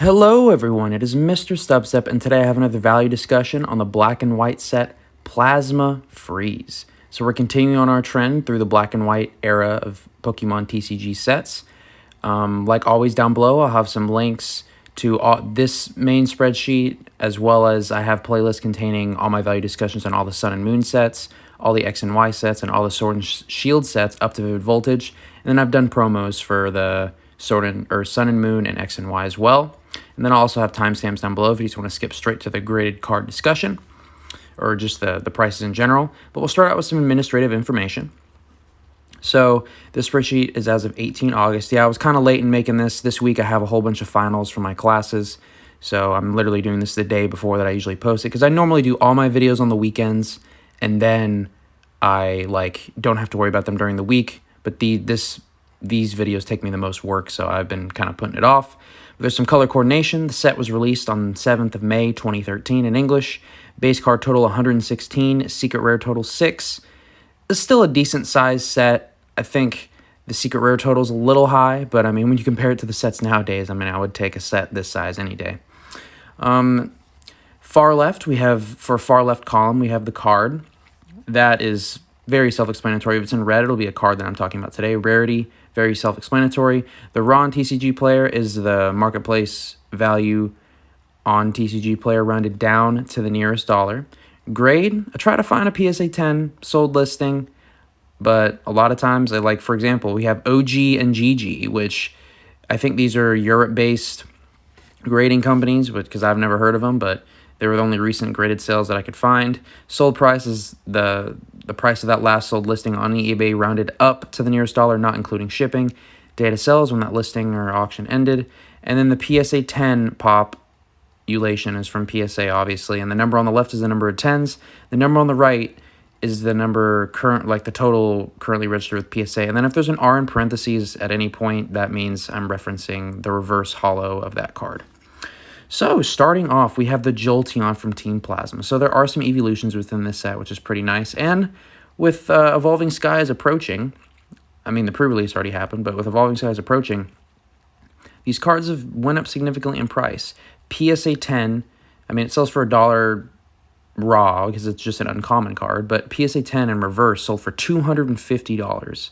Hello everyone, it is MisterStubstep, and today I have another value discussion on the black and white set Plasma Freeze. So we're continuing on our trend through the black and white era of Pokemon TCG sets. Like always, down below I'll have some links to this main spreadsheet, as well as I have playlists containing all my value discussions on all the Sun and Moon sets, all the X and Y sets, and all the Sword and Shield sets up to Vivid Voltage. And then I've done promos for the Sun and Moon and X and Y as well. And then I'll also have timestamps down below if you just want to skip straight to the graded card discussion or just the prices in general. But we'll start out with some administrative information. So this spreadsheet is as of 18 August. Yeah, I was kind of late in making this. This week I have a whole bunch of finals for my classes. So I'm literally doing this the day before that I usually post it, because I normally do all my videos on the weekends and then I don't have to worry about them during the week. But these videos take me the most work, so I've been kind of putting it off. There's some color coordination. The set was released on 7th of May, 2013 in English. Base card total 116, secret rare total 6. It's still a decent size set. I think the secret rare total is a little high, but I mean, when you compare it to the sets nowadays, I mean, I would take a set this size any day. Far left, for far left column, we have the card. That is very self-explanatory. If it's in red, it'll be a card that I'm talking about today. Rarity, very self-explanatory. The raw on TCG player is the marketplace value on TCG player rounded down to the nearest dollar. Grade, I try to find a PSA 10 sold listing, but a lot of times, for example, we have OG and GG, which I think these are Europe-based grading companies, because I've never heard of them, but they were the only recent graded sales that I could find. Sold price is the price of that last sold listing on eBay rounded up to the nearest dollar, not including shipping. Data sells when that listing or auction ended. And then the PSA 10 population is from PSA, obviously. And the number on the left is the number of 10s. The number on the right is the number the total currently registered with PSA. And then if there's an R in parentheses at any point, that means I'm referencing the reverse holo of that card. So, starting off, we have the Jolteon from Team Plasma. So there are some Eeveelutions within this set, which is pretty nice. And with Evolving Skies approaching, I mean, the pre-release already happened, but with Evolving Skies approaching, these cards have went up significantly in price. PSA 10, I mean, it sells for $1 raw because it's just an uncommon card, but PSA 10 in reverse sold for $250.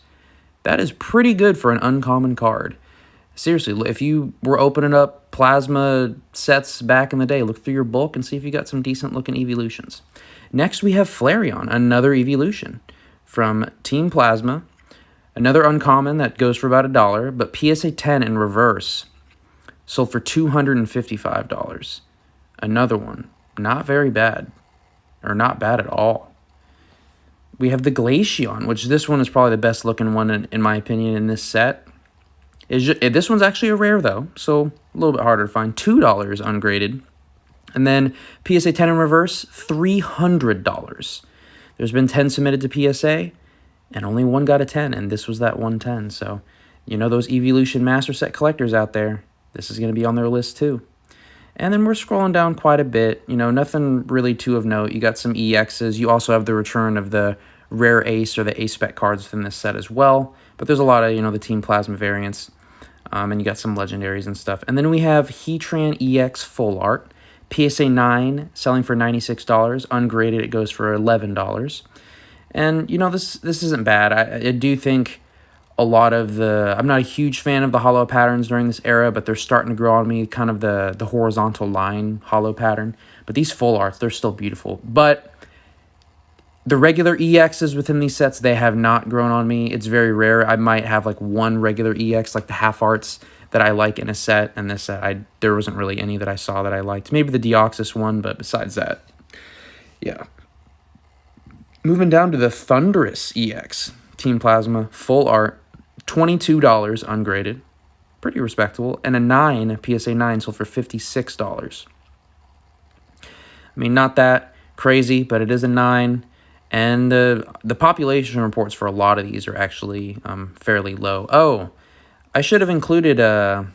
That is pretty good for an uncommon card. Seriously, if you were opening up Plasma sets back in the day, look through your bulk and see if you got some decent-looking Eeveelutions. Next, we have Flareon, another Eeveelution from Team Plasma. Another uncommon that goes for about $1, but PSA 10 in reverse sold for $255. Another one, not very bad, or not bad at all. We have the Glaceon, which this one is probably the best-looking one, in my opinion, in this set. This one's actually a rare, though, so a little bit harder to find. $2 ungraded. And then PSA 10 in reverse, $300. There's been 10 submitted to PSA, and only one got a 10, and this was that 110. So, you know those Eeveelution Master Set collectors out there, this is going to be on their list, too. And then we're scrolling down quite a bit. You know, nothing really too of note. You got some EXs. You also have the return of the rare ace or the ace spec cards within this set as well. But there's a lot of, the Team Plasma variants. And you got some legendaries and stuff. And then we have Heatran EX Full Art. PSA 9 selling for $96. Ungraded, it goes for $11. And, this isn't bad. I do think a lot of I'm not a huge fan of the holo patterns during this era, but they're starting to grow on me, kind of the horizontal line holo pattern. But these Full Arts, they're still beautiful. But the regular EXs within these sets, they have not grown on me. It's very rare. I might have one regular EX, like the half arts that I like in a set. And this set, there wasn't really any that I saw that I liked. Maybe the Deoxys one, but besides that, yeah. Moving down to the Thundurus EX, Team Plasma, full art, $22 ungraded. Pretty respectable. And a PSA 9 sold for $56. I mean, not that crazy, but it is a 9. And the population reports for a lot of these are actually fairly low. Oh, I should have included,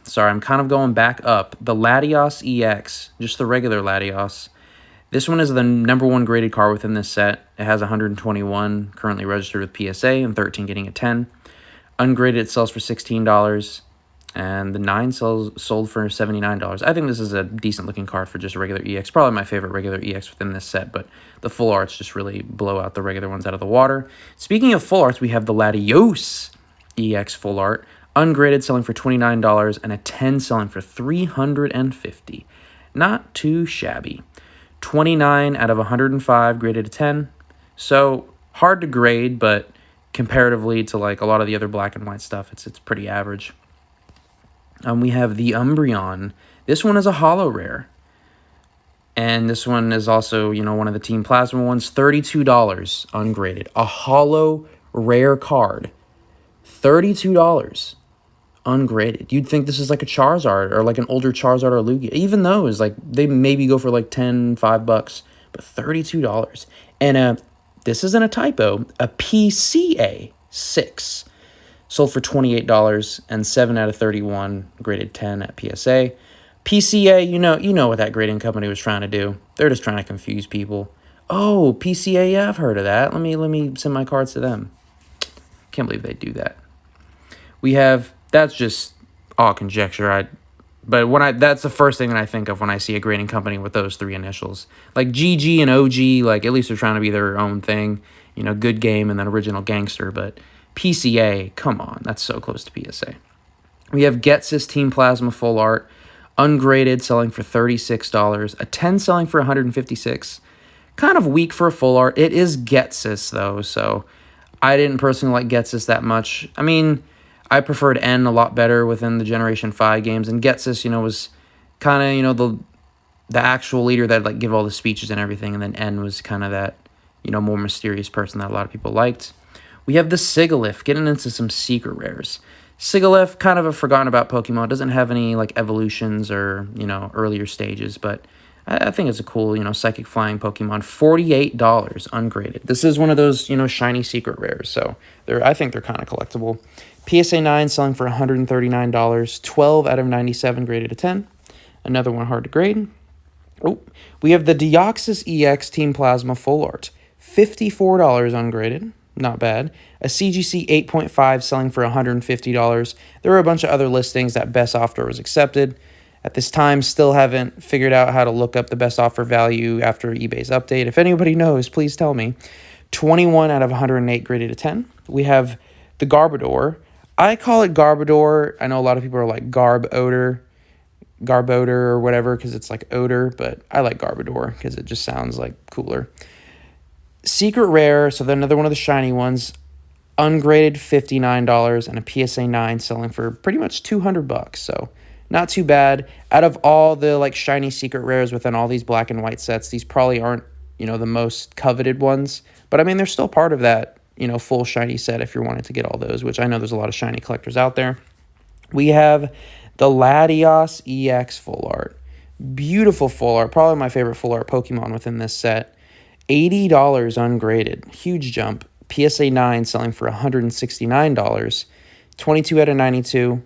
sorry, I'm kind of going back up. The Latios EX, just the regular Latios. This one is the #1 graded card within this set. It has 121 currently registered with PSA and 13 getting a 10. Ungraded, it sells for $16. and the 9 sold for $79. I think this is a decent looking card for just a regular EX. Probably my favorite regular EX within this set, but the full arts just really blow out the regular ones out of the water. Speaking of full arts, we have the Latios EX full art, ungraded, selling for $29, and a 10 selling for $350. Not too shabby. 29 out of 105 graded a 10. So hard to grade, but comparatively to like a lot of the other black and white stuff, it's pretty average. We have the Umbreon. This one is a holo rare. And this one is also, one of the Team Plasma ones. $32 ungraded. A holo rare card. $32 ungraded. You'd think this is like a Charizard or like an older Charizard or Lugia. Even those, like, they maybe go for like $5, but $32. And this isn't a typo. A PCA 6. Sold for $28 and 7 out of 31 graded 10 at PSA. PCA, you know what that grading company was trying to do. They're just trying to confuse people. Oh, PCA, yeah, I've heard of that. Let me send my cards to them. Can't believe they do that. We have, that's just all conjecture. That's the first thing that I think of when I see a grading company with those 3 initials. Like GG and OG, like at least they're trying to be their own thing. Good game and then original gangster, but PCA, come on, that's so close to PSA. We have Getsys Team Plasma full art, ungraded, selling for $36, a 10 selling for $156. Kind of weak for a full art. It is Getsys though, so I didn't personally like Getsys that much. I mean, I preferred N a lot better within the Generation 5 games, and Getsys, was kind of, the actual leader that like give all the speeches and everything, and then N was kind of that, more mysterious person that a lot of people liked. We have the Sigilyph, getting into some secret rares. Sigilyph, kind of a forgotten about Pokemon, doesn't have any like evolutions or, earlier stages, but I think it's a cool, psychic flying Pokemon. $48 ungraded. This is one of those, shiny secret rares, so I think they're kind of collectible. PSA 9 selling for $139, 12 out of 97 graded a 10. Another one hard to grade. Oh, we have the Deoxys EX Team Plasma full art, $54 ungraded. Not bad. A CGC 8.5 selling for $150. There were a bunch of other listings that best offer was accepted. At this time, still haven't figured out how to look up the best offer value after eBay's update. If anybody knows, please tell me. 21 out of 108 graded a 10. We have the Garbodor. I call it Garbodor. I know a lot of people are like Garbodor or whatever because it's like odor, but I like Garbodor because it just sounds like cooler. Secret rare, so then another one of the shiny ones, ungraded $59 and a PSA 9 selling for pretty much $200, so not too bad. Out of all the like shiny secret rares within all these black and white sets, these probably aren't, the most coveted ones, but I mean, they're still part of that, full shiny set if you're wanting to get all those, which I know there's a lot of shiny collectors out there. We have the Latios EX full art. Beautiful full art, probably my favorite full art Pokemon within this set. $80 ungraded, huge jump. PSA 9 selling for $169, 22 out of 92.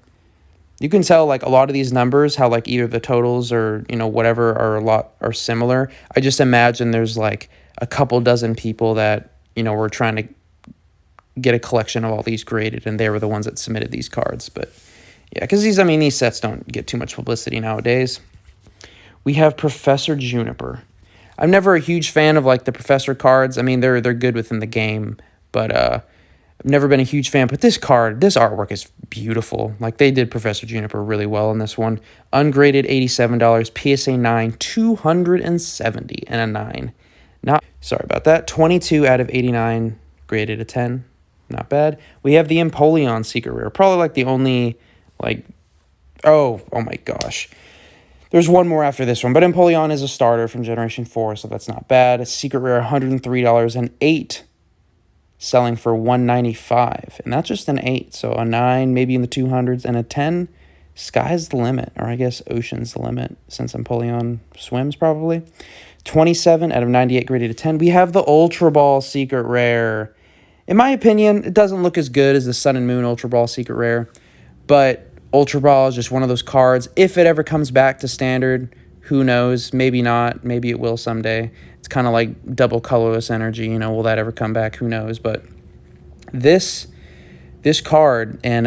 You can tell like a lot of these numbers, how like either the totals or, whatever are similar. I just imagine there's like a couple dozen people that, were trying to get a collection of all these graded, and they were the ones that submitted these cards. But yeah, because these sets don't get too much publicity nowadays. We have Professor Juniper. I'm never a huge fan of like the Professor cards. I mean, they're good within the game, but I've never been a huge fan. But this artwork is beautiful. Like they did Professor Juniper really well in this one. Ungraded $87, PSA 9 $270 and a 9. Sorry about that. 22 out of 89 graded a 10. Not bad. We have the Empoleon secret rare. Probably like the only like oh my gosh. There's one more after this one, but Empoleon is a starter from Generation 4, so that's not bad. A secret rare, $103 and 8, selling for $195, and that's just an 8, so a 9, maybe in the 200s, and a 10, sky's the limit, or I guess ocean's the limit, since Empoleon swims probably. 27 out of 98 graded to 10. We have the Ultra Ball secret rare. In my opinion, it doesn't look as good as the Sun and Moon Ultra Ball secret rare, but Ultra Ball is just one of those cards. If it ever comes back to standard, who knows? Maybe not. Maybe it will someday. It's kind of like double colorless energy. Will that ever come back? Who knows? But this card, and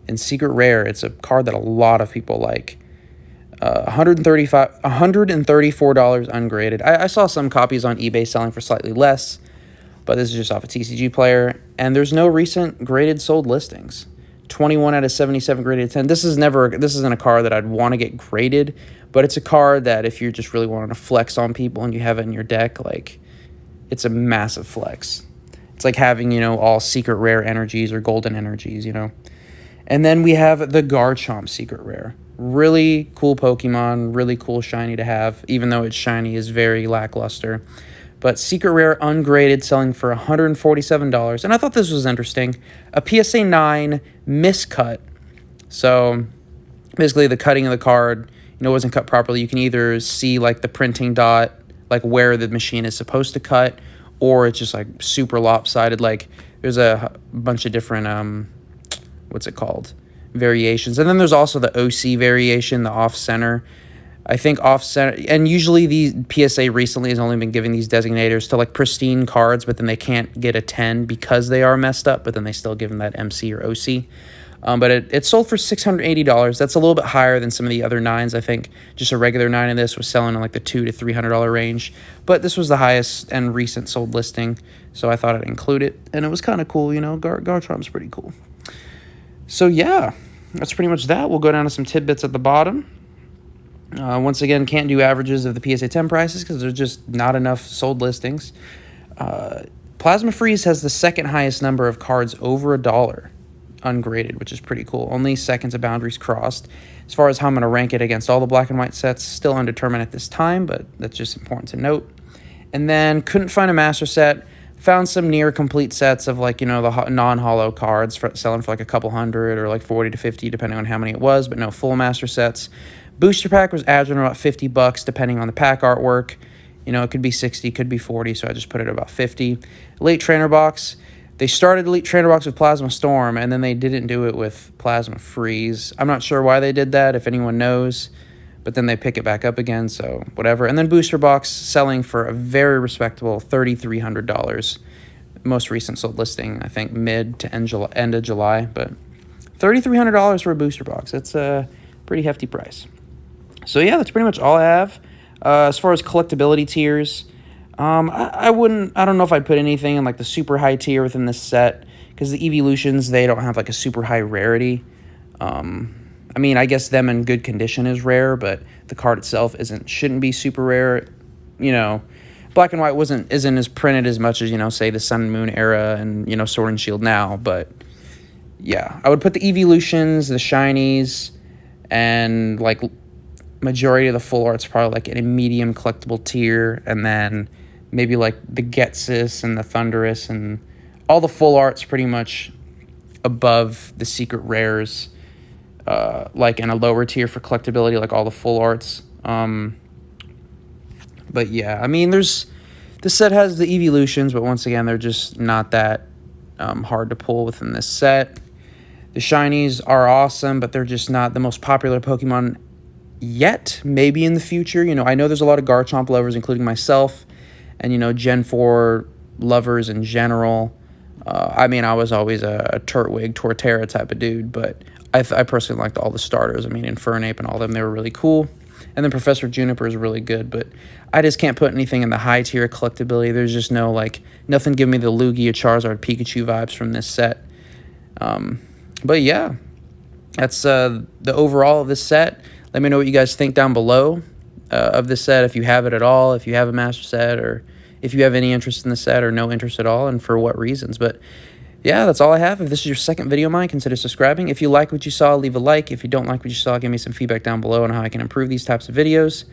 In Secret Rare, it's a card that a lot of people like. $134 ungraded. I saw some copies on eBay selling for slightly less, but this is just off a TCG player, and there's no recent graded sold listings. 21 out of 77 graded 10. This isn't a card that I'd want to get graded, but it's a card that if you're just really wanting to flex on people and you have it in your deck, like, it's a massive flex. It's like having, all secret rare energies or golden energies, And then we have the Garchomp secret rare. Really cool Pokemon, really cool shiny to have, even though its shiny is very lackluster. But secret rare ungraded, selling for $147. And I thought this was interesting. A PSA 9 miscut. So basically the cutting of the card, wasn't cut properly. You can either see like the printing dot, like where the machine is supposed to cut, or it's just like super lopsided. Like there's a bunch of different, what's it called? Variations. And then there's also the OC variation, the off-center. I think off-center, and usually the PSA recently has only been giving these designators to like pristine cards, but then they can't get a 10 because they are messed up, but then they still give them that MC or OC. But it sold for $680. That's a little bit higher than some of the other 9s. I think just a regular 9 of this was selling in like the $200 to $300 range. But this was the highest and recent sold listing, so I thought I'd include it. And it was kind of cool, Garchomp's pretty cool. So yeah, that's pretty much that. We'll go down to some tidbits at the bottom. Once again, can't do averages of the PSA 10 prices because there's just not enough sold listings. Plasma Freeze has the second highest number of cards over $1 ungraded, which is pretty cool. Only second to Boundaries Crossed. As far as how I'm going to rank it against all the black and white sets, still undetermined at this time, but that's just important to note. And then couldn't find a master set. Found some near complete sets of like, the non-hollow cards selling for like a couple hundred or like 40 to 50 depending on how many it was, but no full master sets. Booster pack was averaging about $50 depending on the pack artwork. It could be 60, could be 40, so I just put it at about 50. Elite Trainer Box. They started Elite Trainer Box with Plasma Storm, and then they didn't do it with Plasma Freeze. I'm not sure why they did that, if anyone knows, but then they pick it back up again, so whatever. And then Booster Box selling for a very respectable $3,300. Most recent sold listing, I think, mid to end of July, but $3,300 for a Booster Box. That's a pretty hefty price. So yeah, that's pretty much all I have. As far as collectability tiers, I don't know if I'd put anything in like the super high tier within this set, because the Eeveelutions, they don't have like a super high rarity. I guess them in good condition is rare, but the card itself shouldn't be super rare. Black and White isn't as printed as much as, say the Sun and Moon era and, Sword and Shield now, but yeah, I would put the Eeveelutions, the shinies, and like majority of the full art's probably like in a medium collectible tier, and then maybe like the Getsis and the Thunderous and all the full art's pretty much above the secret rares, like in a lower tier for collectability, like all the full arts. But yeah, this set has the Eeveelutions, but once again, they're just not that hard to pull within this set. The shinies are awesome, but they're just not the most popular Pokemon yet. Maybe in the future. I know there's a lot of Garchomp lovers, including myself, and Gen 4 lovers in general. I was always a Turtwig, Torterra type of dude, but I personally liked all the starters. Infernape and all of them, they were really cool. And then Professor Juniper is really good, but I just can't put anything in the high tier collectability. There's just nothing giving me the Lugia, Charizard, Pikachu vibes from this set. But yeah, that's the overall of this set. Let me know what you guys think down below of this set, if you have it at all, if you have a master set, or if you have any interest in the set or no interest at all, and for what reasons. But yeah, that's all I have. If this is your second video of mine, consider subscribing. If you like what you saw, leave a like. If you don't like what you saw, give me some feedback down below on how I can improve these types of videos.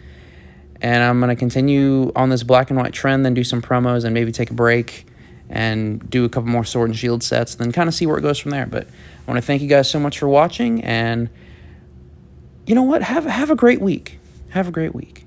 And I'm going to continue on this black and white trend, then do some promos, and maybe take a break and do a couple more Sword and Shield sets, and then kind of see where it goes from there. But I want to thank you guys so much for watching, and you know what? Have a great week. Have a great week.